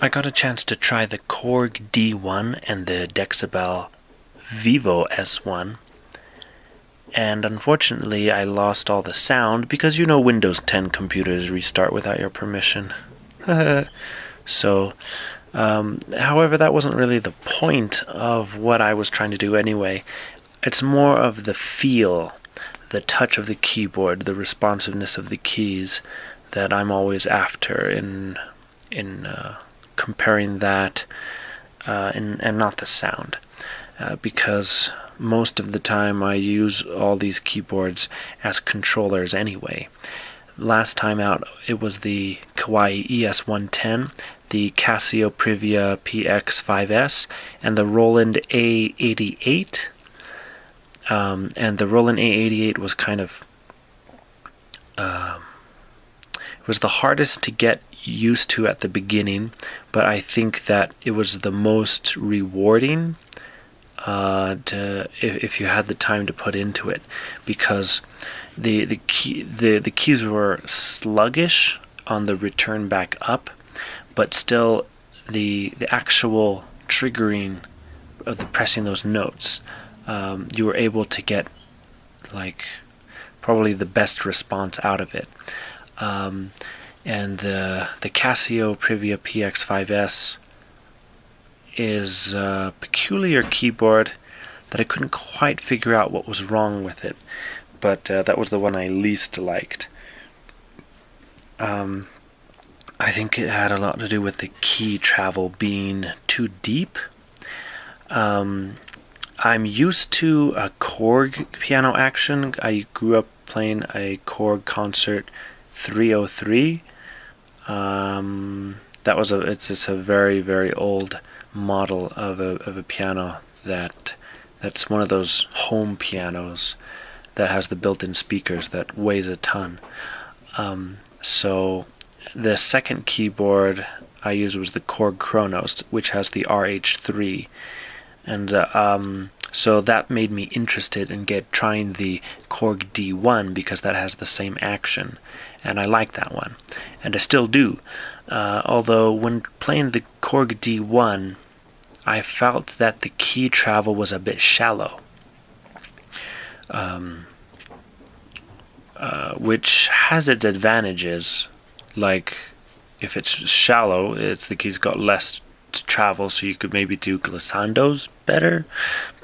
I got a chance to try the Korg D1 and the Dexibell Vivo S1, and unfortunately I lost all the sound because you know Windows 10 computers restart without your permission. So, however, that wasn't really the point of what I was trying to do anyway. It's more of the feel, the touch of the keyboard, the responsiveness of the keys that I'm always after in comparing that and not the sound, because most of the time I use all these keyboards as controllers anyway. Last time out it was the Kawai ES110, the Casio Privia PX5S, and the Roland A88. And the Roland A88 was kind of it was the hardest to get used to at the beginning, but I think that it was the most rewarding if you had the time to put into it, because the keys were sluggish on the return back up, but still the actual triggering of the pressing those notes, you were able to get like probably the best response out of it. And the Casio Privia PX5S is a peculiar keyboard that I couldn't quite figure out what was wrong with it, but that was the one I least liked. I think it had a lot to do with the key travel being too deep. I'm used to a Korg piano action. I grew up playing a Korg Concert 303. It's a very, very old model of a piano that's one of those home pianos that has the built-in speakers that weighs a ton. So the second keyboard I used was the Korg Kronos, which has the RH3, and so that made me interested in trying the Korg D1 because that has the same action, and I like that one, and I still do. Although when playing the Korg D1, I felt that the key travel was a bit shallow, which has its advantages. Like, if it's shallow, the key's got less to travel, so you could maybe do glissandos better,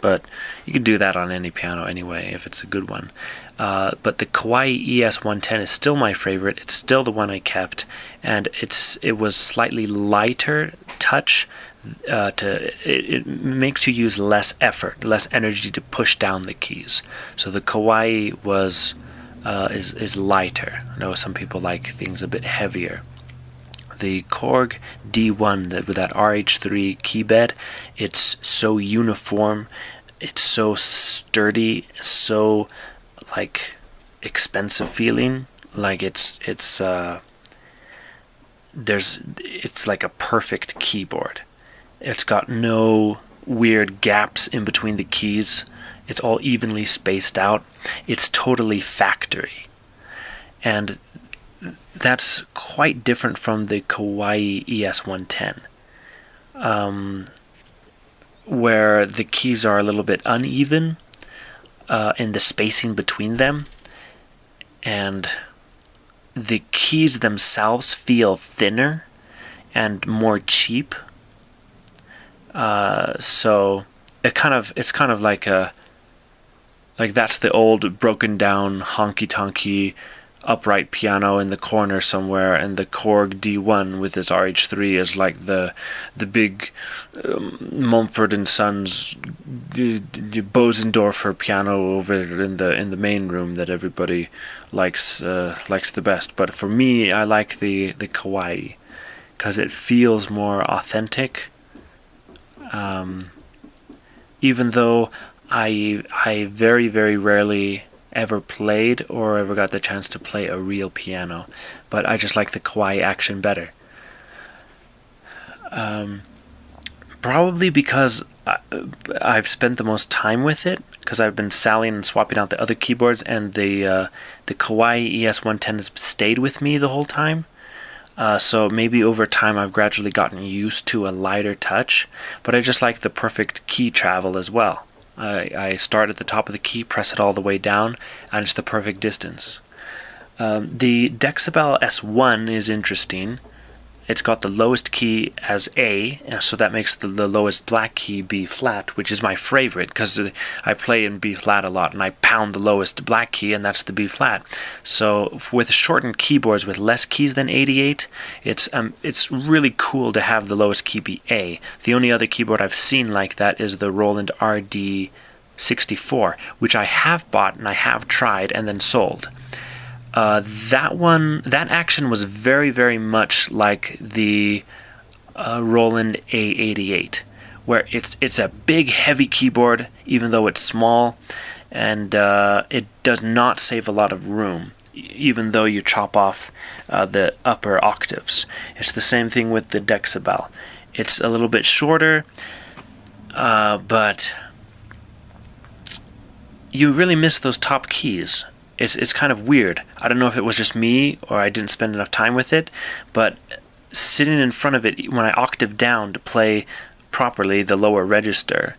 but you can do that on any piano anyway if it's a good one. But the Kawai ES110 is still my favorite. It's still the one I kept, and it was slightly lighter touch. It makes you use less effort, less energy to push down the keys. So the Kawai is lighter. I know some people like things a bit heavier. The Korg D1 with that RH3 key bed, it's so uniform, it's so sturdy, so like expensive feeling. Like it's like a perfect keyboard. It's got no weird gaps in between the keys. It's all evenly spaced out. It's totally factory. And that's quite different from the Kawai ES110, where the keys are a little bit uneven in the spacing between them, and the keys themselves feel thinner and more cheap. So it's kind of like that's the old broken down honky tonky upright piano in the corner somewhere, and the Korg D1 with its RH3 is like the big Mumford and Sons Bosendorfer piano over in the main room that everybody likes the best. But for me, I like the Kawai because it feels more authentic. Even though I very, very rarely ever played or ever got the chance to play a real piano, but I just like the Kawai action better. Probably because I've spent the most time with it, because I've been sallying and swapping out the other keyboards, and the Kawai ES110 has stayed with me the whole time. So maybe over time I've gradually gotten used to a lighter touch, but I just like the perfect key travel as well. I start at the top of the key, press it all the way down, and it's the perfect distance. The Dexibell S1 is interesting. It's got the lowest key as A, so that makes the lowest black key B flat, which is my favorite because I play in B flat a lot and I pound the lowest black key, and that's the B flat. So with shortened keyboards with less keys than 88, it's really cool to have the lowest key be A. The only other keyboard I've seen like that is the Roland RD64, which I have bought and I have tried and then sold. That action was very, very much like the Roland A88, where it's a big, heavy keyboard, even though it's small, and it does not save a lot of room, even though you chop off the upper octaves. It's the same thing with the Dexibell. It's a little bit shorter, but you really miss those top keys. It's kind of weird. I don't know if it was just me or I didn't spend enough time with it, but sitting in front of it when I octave down to play properly the lower register,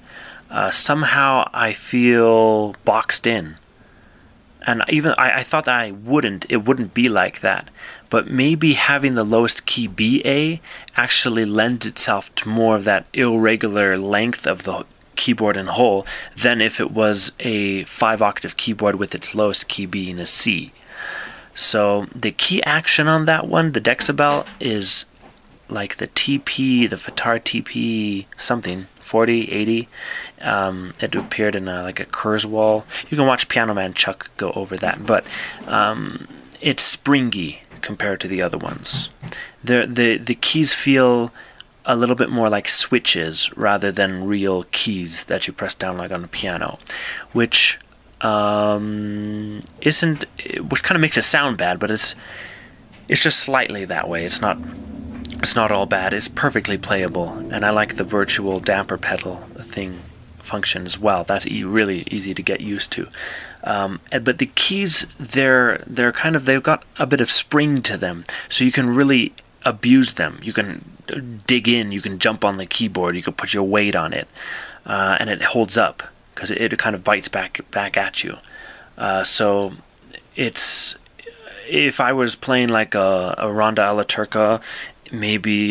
somehow I feel boxed in. And even I thought that it wouldn't be like that. But maybe having the lowest key be A actually lends itself to more of that irregular length of the keyboard in whole than if it was a 5-octave keyboard with its lowest key being a C. So the key action on that one, the Dexibell, is like the TP, the Fatar TP something, 40, 80. It appeared in like a Kurzweil. You can watch Piano Man Chuck go over that, but it's springy compared to the other ones. The keys feel a little bit more like switches rather than real keys that you press down like on a piano, which kind of makes it sound bad, but it's just slightly that way. It's not all bad. It's perfectly playable, and I like the virtual damper pedal function as well. That's really easy to get used to. But the keys, they've got a bit of spring to them, so you can really abuse them. You can dig in, you can jump on the keyboard, you can put your weight on it, and it holds up because it kind of bites back at you. So if I was playing like a Ronda alla Turca, maybe,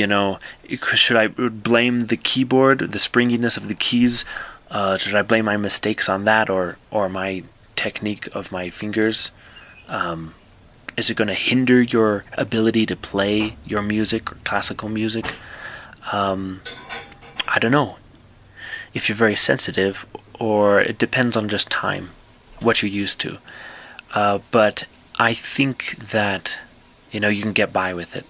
should I blame the keyboard, the springiness of the keys? Should I blame my mistakes on that, or my technique of my fingers? Is it going to hinder your ability to play your music or classical music? I don't know. If you're very sensitive, or it depends on just time, what you're used to. But I think that you can get by with it,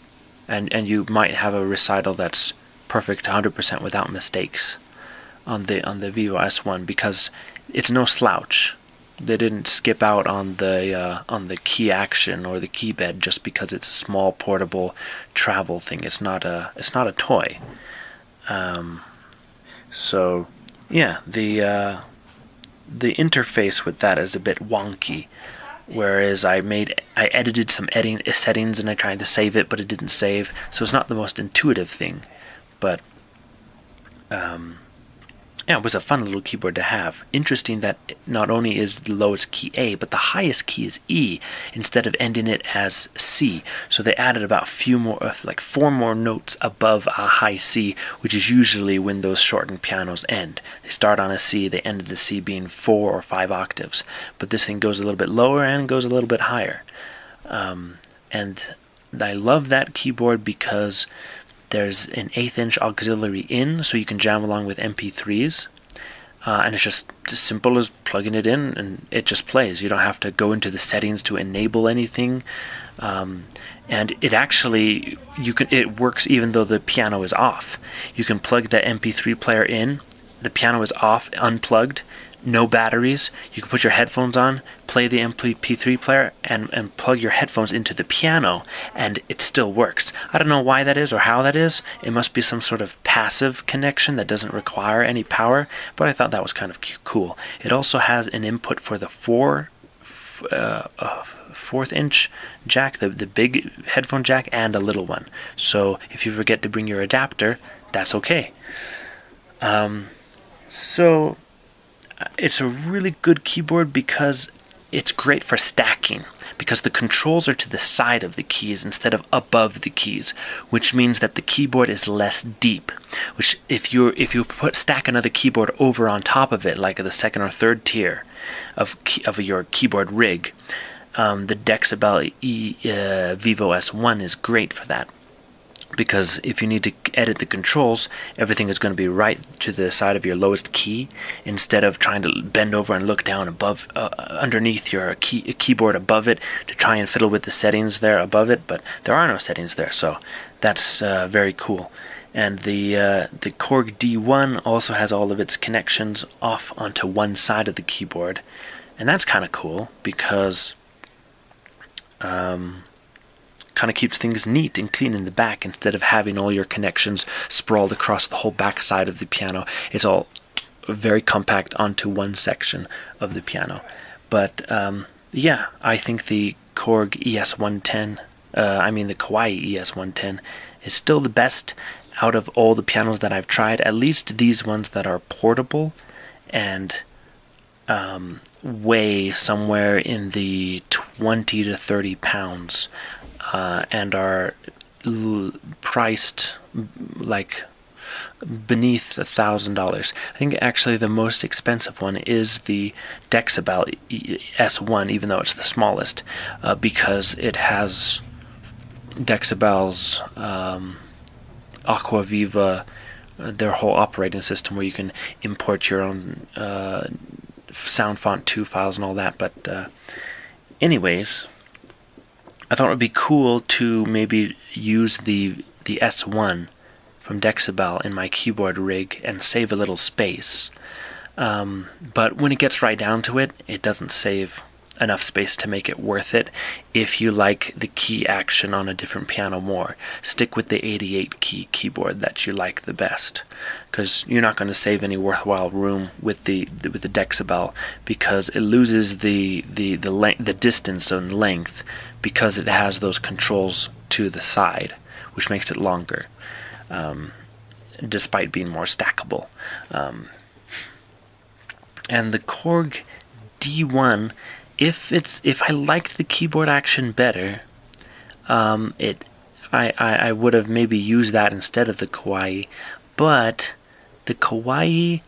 and you might have a recital that's perfect 100% without mistakes on the Vivo S1, because it's no slouch. They didn't skip out on the key action or the key bed just because it's a small portable travel thing. It's not a toy. So yeah, the interface with that is a bit wonky. Whereas I edited some settings and I tried to save it, but it didn't save. So it's not the most intuitive thing, but yeah, it was a fun little keyboard to have. Interesting that not only is the lowest key A, but the highest key is E instead of ending it as C. So they added about 4 more notes above a high C, which is usually when those shortened pianos end. They start on a C, they end at a C being 4 or 5 octaves. But this thing goes a little bit lower and goes a little bit higher. And I love that keyboard because there's an 1/8 inch auxiliary in, so you can jam along with MP3s. And it's just as simple as plugging it in and it just plays. You don't have to go into the settings to enable anything. And it actually, it works even though the piano is off. You can plug the MP3 player in, the piano is off, unplugged, no batteries. You can put your headphones on, play the MP3 player, and plug your headphones into the piano, and it still works. I don't know why that is or how that is. It must be some sort of passive connection that doesn't require any power, but I thought that was kind of cool. It also has an input for the 4th-inch jack, the big headphone jack, and a little one. So if you forget to bring your adapter, that's okay. So it's a really good keyboard because it's great for stacking, because the controls are to the side of the keys instead of above the keys, which means that the keyboard is less deep. Which if you stack another keyboard over on top of it, like the 2nd or 3rd tier of your keyboard rig, the Dexibell Vivo S1 is great for that. Because if you need to edit the controls, everything is going to be right to the side of your lowest key, instead of trying to bend over and look down above, underneath your keyboard above it to try and fiddle with the settings there above it. But there are no settings there, so that's very cool. And the Korg D1 also has all of its connections off onto one side of the keyboard, and that's kind of cool because kind of keeps things neat and clean in the back, instead of having all your connections sprawled across the whole back side of the piano. It's all very compact onto one section of the piano. But yeah, I think the Korg ES110, the Kawai ES110 is still the best out of all the pianos that I've tried, at least these ones that are portable and weigh somewhere in the 20 to 30 pounds. And are priced like beneath $1,000. I think actually the most expensive one is the Dexibell S1, even though it's the smallest, because it has Dexibell's Aquaviva, their whole operating system, where you can import your own sound font 2 files and all that. But anyways, I thought it would be cool to maybe use the S1 from Dexibell in my keyboard rig and save a little space. But when it gets right down to it, it doesn't save enough space to make it worth it. If you like the key action on a different piano more, stick with the 88 key keyboard that you like the best, because you're not going to save any worthwhile room with the Dexibell, because it loses the distance and length, because it has those controls to the side, which makes it longer, despite being more stackable. And the Korg D1, if I liked the keyboard action better, I would have maybe used that instead of the Kawai. But the Kawai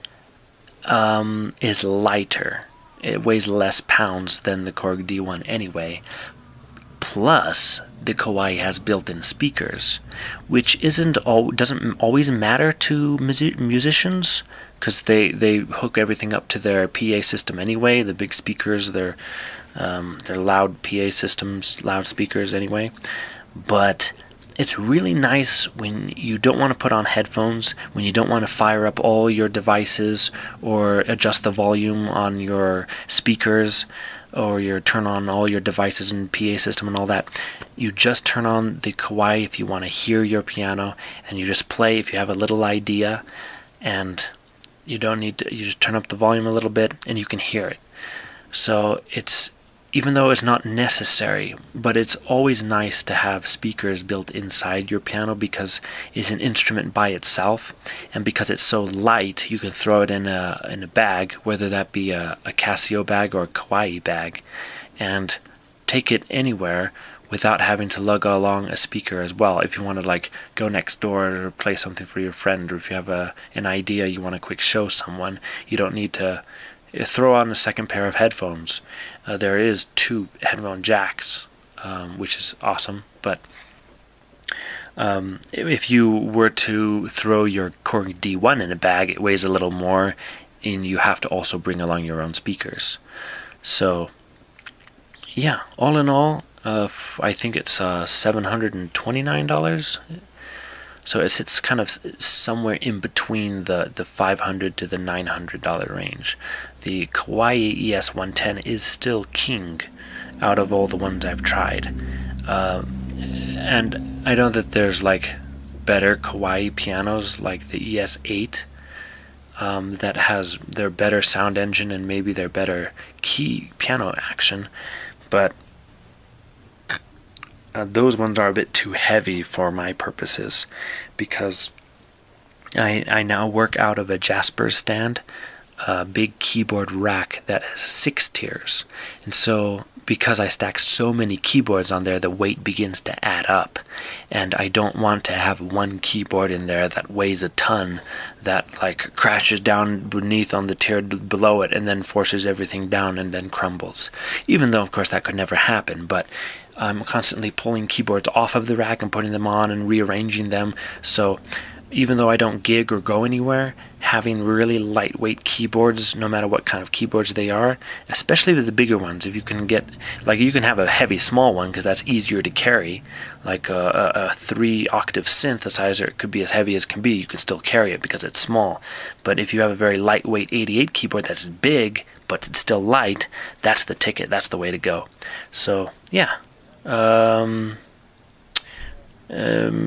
is lighter. It weighs less pounds than the Korg D1 anyway. Plus, the Kawai has built-in speakers, which doesn't always matter to musicians, because they hook everything up to their PA system anyway. The big speakers, they're loud PA systems, loudspeakers anyway. But it's really nice when you don't want to put on headphones, when you don't want to fire up all your devices or adjust the volume on your speakers, or you turn on all your devices and PA system and all that. You just turn on the Kawai if you want to hear your piano, and you just play if you have a little idea, and you don't need to, you just turn up the volume a little bit and you can hear it. So it's, even though it's not necessary, but it's always nice to have speakers built inside your piano, because it's an instrument by itself, and because it's so light, you can throw it in a bag, whether that be a Casio bag or a Kawai bag, and take it anywhere without having to lug along a speaker as well. If you want to like go next door or play something for your friend, or if you have an idea you want to quick show someone, you don't need to throw on a second pair of headphones. There is 2 headphone jacks, which is awesome. But if you were to throw your Korg D1 in a bag, it weighs a little more, and you have to also bring along your own speakers. So yeah, all in all, I think it's $729. So it's kind of somewhere in between the $500 to the $900 range. The Kawai ES110 is still king out of all the ones I've tried. And I know that there's like better Kawai pianos, like the ES8, that has their better sound engine and maybe their better key piano action. But those ones are a bit too heavy for my purposes, because I now work out of a Jasper stand, a big keyboard rack that has 6 tiers. And so because I stack so many keyboards on there, the weight begins to add up. And I don't want to have one keyboard in there that weighs a ton, that like crashes down beneath on the tier below it and then forces everything down and then crumbles. Even though, of course, that could never happen, but I'm constantly pulling keyboards off of the rack and putting them on and rearranging them. So even though I don't gig or go anywhere, having really lightweight keyboards, no matter what kind of keyboards they are, especially with the bigger ones, if you can get, like, you can have a heavy small one because that's easier to carry, like a 3-octave synthesizer, it could be as heavy as can be, you can still carry it because it's small. But if you have a very lightweight 88 keyboard that's big, but it's still light, that's the ticket, that's the way to go. So, yeah.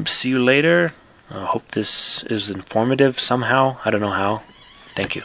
See you later. I hope this is informative somehow. I don't know how. Thank you.